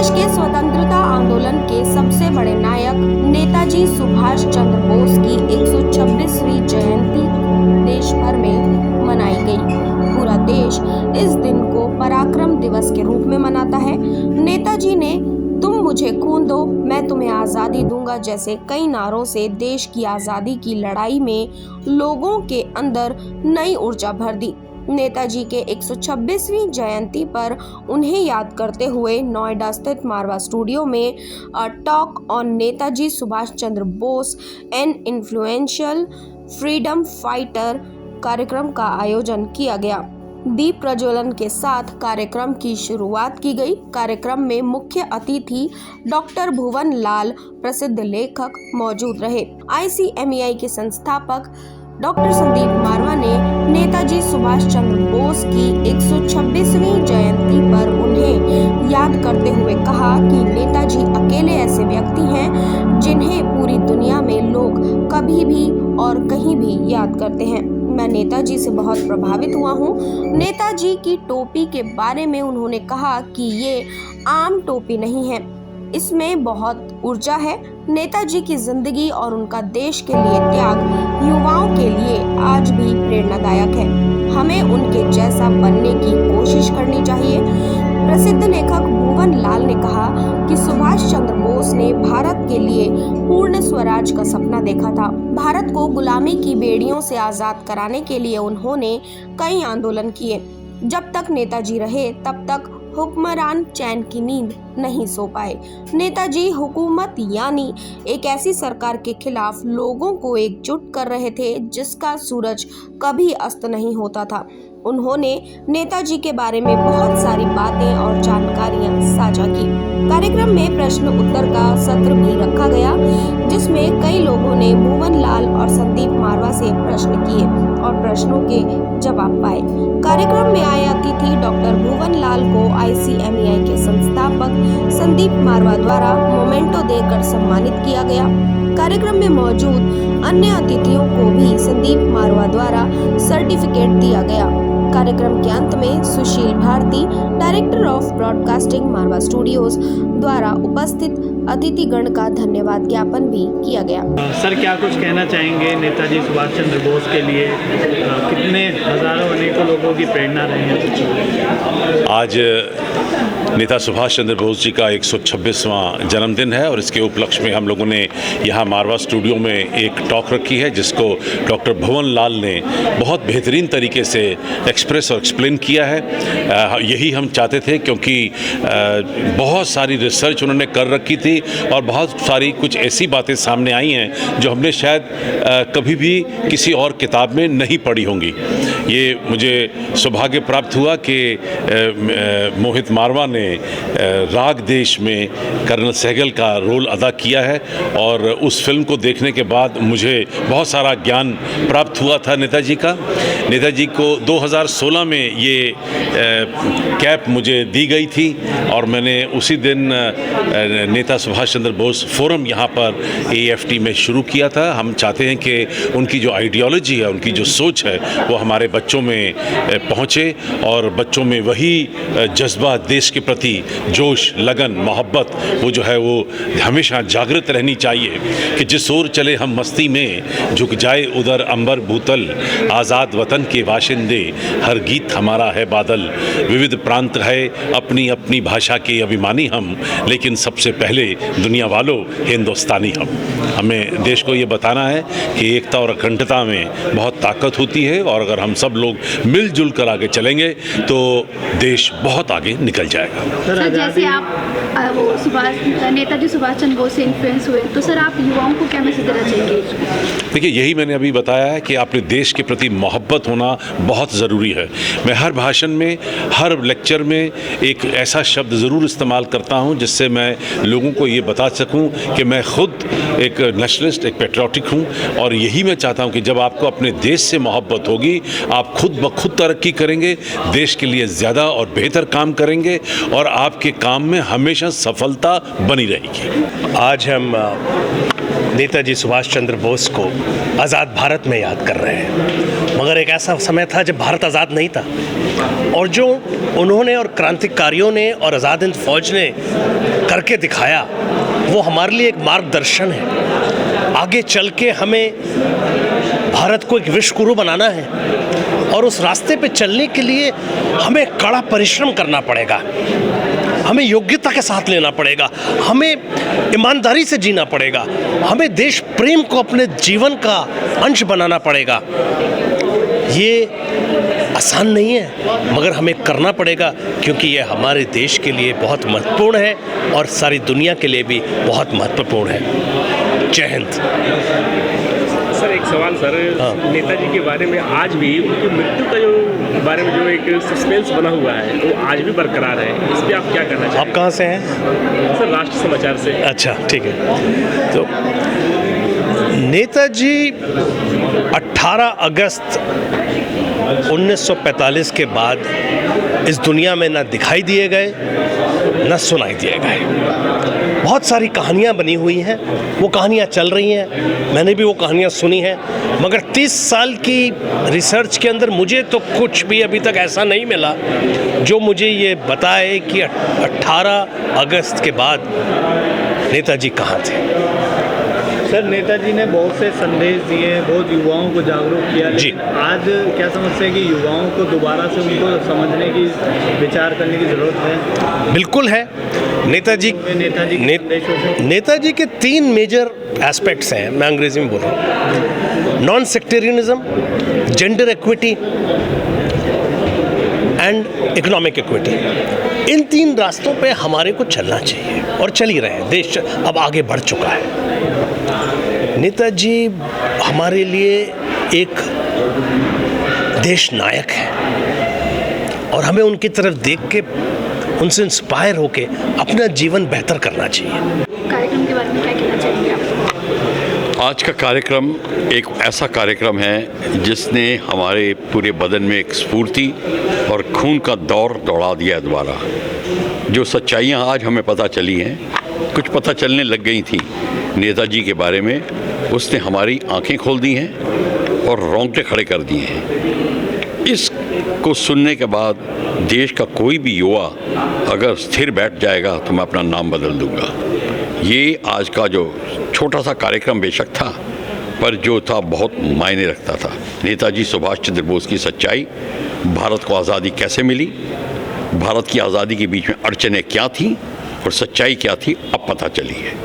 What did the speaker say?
देश के स्वतंत्रता आंदोलन के सबसे बड़े नायक नेताजी सुभाष चंद्र बोस की 126वीं जयंती देश भर में मनाई गई। पूरा देश इस दिन को पराक्रम दिवस के रूप में मनाता है। नेताजी ने तुम मुझे खून दो मैं तुम्हें आज़ादी दूंगा जैसे कई नारों से देश की आज़ादी की लड़ाई में लोगों के अंदर नई ऊर्जा भर दी। नेताजी के 126वीं जयंती पर उन्हें याद करते हुए नोएडा स्थित मारवा स्टूडियो में a talk on Netaji Subhash Chandra Bose an influential freedom fighter कार्यक्रम का आयोजन किया गया। दीप प्रज्वलन के साथ कार्यक्रम की शुरुआत की गई। कार्यक्रम में मुख्य अतिथि डॉक्टर भुवन लाल प्रसिद्ध लेखक मौजूद रहे। ICMEI के संस्थापक डॉक्टर संदीप मारवा ने नेताजी सुभाष चंद्र बोस की 126वीं जयंती पर उन्हें याद करते हुए कहा कि नेताजी अकेले ऐसे व्यक्ति हैं जिन्हें पूरी दुनिया में लोग कभी भी और कहीं भी याद करते हैं। मैं नेताजी से बहुत प्रभावित हुआ हूँ। नेताजी की टोपी के बारे में उन्होंने कहा कि ये आम टोपी नहीं है, इसमें बहुत ऊर्जा है। नेताजी की जिंदगी और उनका देश के लिए त्याग युवाओं के लिए आज भी प्रेरणादायक है। हमें उनके जैसा बनने की कोशिश करनी चाहिए। प्रसिद्ध लेखक भुवन लाल ने कहा कि सुभाष चंद्र बोस ने भारत के लिए पूर्ण स्वराज का सपना देखा था। भारत को गुलामी की बेड़ियों से आजाद कराने के लिए उन्होंने कई आंदोलन किए। जब तक नेताजी रहे तब तक हुक्मरान चैन की नींद नहीं सो पाए। नेताजी हुकूमत यानी एक ऐसी सरकार के खिलाफ लोगों को एकजुट कर रहे थे जिसका सूरज कभी अस्त नहीं होता था। उन्होंने नेताजी के बारे में बहुत सारी बातें और जानकारियां साझा की। कार्यक्रम में प्रश्न उत्तर का सत्र भी रखा गया जिसमें कई लोगों ने भुवन लाल और संदीप मारवा से प्रश्न किए और प्रश्नों के जवाब पाए। कार्यक्रम में आए अतिथि डॉक्टर भुवन लाल को ICMEI के संस्थापक संदीप मारवा द्वारा मोमेंटो देकर सम्मानित किया गया। कार्यक्रम में मौजूद अन्य अतिथियों को भी संदीप मारवा द्वारा सर्टिफिकेट दिया गया। कार्यक्रम के अंत में Sushil Bharti, director of broadcasting Marwah studios द्वारा उपस्थित अतिथिगण का धन्यवाद ज्ञापन भी किया गया। सर, क्या कुछ कहना चाहेंगे नेताजी सुभाष चंद्र बोस के लिए? कितने हजारों अनेकों लोगों की प्रेरणा रहे हैं। आज नेता सुभाष चंद्र बोस जी का 126वां जन्मदिन है और इसके उपलक्ष्य में हम लोगों ने यहाँ मारवा स्टूडियो में एक टॉक रखी है जिसको डॉक्टर भुवन लाल ने बहुत बेहतरीन तरीके से एक्सप्रेस और एक्सप्लेन किया है। यही हम चाहते थे क्योंकि बहुत सारी रिसर्च उन्होंने कर रखी थी और बहुत सारी कुछ ऐसी बातें सामने आई हैं जो हमने शायद कभी भी किसी और किताब में नहीं पढ़ी होंगी। ये मुझे सौभाग्य प्राप्त हुआ कि मोहित मारवा ने राग देश में कर्नल सहगल का रोल अदा किया है और उस फिल्म को देखने के बाद मुझे बहुत सारा ज्ञान प्राप्त हुआ था नेताजी का। नेताजी को 2016 में ये कैप मुझे दी गई थी और मैंने उसी दिन नेता सुभाष चंद्र बोस फोरम यहाँ पर AFT में शुरू किया था। हम चाहते हैं कि उनकी जो आइडियोलॉजी है, उनकी जो सोच है वो हमारे बच्चों में पहुँचे और बच्चों में वही जज्बा, देश के प्रति जोश, लगन, मोहब्बत वो जो है वो हमेशा जागृत रहनी चाहिए कि जिस ओर चले हम मस्ती में झुक जाए उधर अंबर भूतल, आज़ाद वतन के वाशिंदे हर गीत हमारा है बादल। विविध प्रांत है अपनी अपनी भाषा के अभिमानी हम, लेकिन सबसे पहले दुनिया वालों हिंदुस्तानी हम। हमें देश को ये बताना है कि एकता और अखंडता में बहुत ताकत होती है और अगर हम सब लोग मिलजुल कर आगे चलेंगे तो देश बहुत आगे निकल जाएगा। सर, जैसे आप नेताजी सुभाष चंद्र बोस से इन्फ्लुएंस हुए तो सर आप युवाओं को क्या मैसेज देना चाहेंगे? देखिए, यही मैंने अभी बताया है कि अपने देश के प्रति मोहब्बत होना बहुत ज़रूरी है। मैं हर भाषण में, हर लेक्चर में एक ऐसा शब्द ज़रूर इस्तेमाल करता हूं जिससे मैं लोगों को ये बता सकूं कि मैं खुद एक नेशनलिस्ट, एक पेट्रियाटिक हूं और यही मैं चाहता हूं कि जब आपको अपने देश से मोहब्बत होगी आप खुद ब खुद तरक्की करेंगे, देश के लिए ज़्यादा और बेहतर काम करेंगे और आपके काम में हमेशा सफलता बनी रहेगी। आज हम नेताजी सुभाष चंद्र बोस को आज़ाद भारत में याद कर रहे हैं, मगर एक ऐसा समय था जब भारत आज़ाद नहीं था, और जो उन्होंने और क्रांतिकारियों ने और आज़ाद हिंद फौज ने करके दिखाया वो हमारे लिए एक मार्गदर्शन है। आगे चल के हमें भारत को एक विश्व गुरु बनाना है और उस रास्ते पे चलने के लिए हमें कड़ा परिश्रम करना पड़ेगा, हमें योग्यता के साथ लेना पड़ेगा, हमें ईमानदारी से जीना पड़ेगा, हमें देश प्रेम को अपने जीवन का अंश बनाना पड़ेगा। ये आसान नहीं है मगर हमें करना पड़ेगा, क्योंकि ये हमारे देश के लिए बहुत महत्वपूर्ण है और सारी दुनिया के लिए भी बहुत महत्वपूर्ण है। जय हिंद। सर एक सवाल सर, नेताजी के बारे में आज भी उनकी मृत्यु का जो बारे में जो एक सस्पेंस बना हुआ है वो आज भी बरकरार है, इस पर आप क्या कहना चाहेंगे? आप कहाँ से हैं? सर राष्ट्र समाचार से। अच्छा ठीक है। तो नेताजी 18 अगस्त 1945 के बाद इस दुनिया में ना दिखाई दिए गए ना सुनाई दिए गए। बहुत सारी कहानियाँ बनी हुई हैं, वो कहानियाँ चल रही हैं, मैंने भी वो कहानियाँ सुनी हैं, मगर 30 साल की रिसर्च के अंदर मुझे तो कुछ भी अभी तक ऐसा नहीं मिला जो मुझे ये बताए कि 18 अगस्त के बाद नेताजी कहाँ थे। सर नेताजी ने बहुत से संदेश दिए, बहुत युवाओं को जागरूक किया, लेकिन आज क्या समझते हैं कि युवाओं को दोबारा से उनको समझने की, विचार करने की ज़रूरत है? बिल्कुल है। नेताजी के 3 मेजर एस्पेक्ट्स हैं, मैं अंग्रेजी में बोल रहा हूँ। Non sectarianism, gender equity and economic equity. इन 3 रास्तों पे हमारे को चलना चाहिए और चल ही रहे हैं। देश अब आगे बढ़ चुका है। नेताजी हमारे लिए एक देश नायक है और हमें उनकी तरफ देख के, उनसे इंस्पायर होके अपना जीवन बेहतर करना चाहिए। कार्यक्रम के बारे में क्या कहना चाहेंगे आप? आज का कार्यक्रम एक ऐसा कार्यक्रम है जिसने हमारे पूरे बदन में एक स्फूर्ति और खून का दौर दौड़ा दिया दोबारा। जो सच्चाइयाँ आज हमें पता चली हैं, कुछ पता चलने लग गई थी नेताजी के बारे में, उसने हमारी आंखें खोल दी हैं और रोंगटे खड़े कर दिए हैं। इसको सुनने के बाद देश का कोई भी युवा अगर स्थिर बैठ जाएगा तो मैं अपना नाम बदल दूंगा। ये आज का जो छोटा सा कार्यक्रम बेशक था, पर जो था बहुत मायने रखता था। नेताजी सुभाष चंद्र बोस की सच्चाई, भारत को आज़ादी कैसे मिली, भारत की आज़ादी के बीच में अड़चनें क्या थीं और सच्चाई क्या थी, अब पता चली है।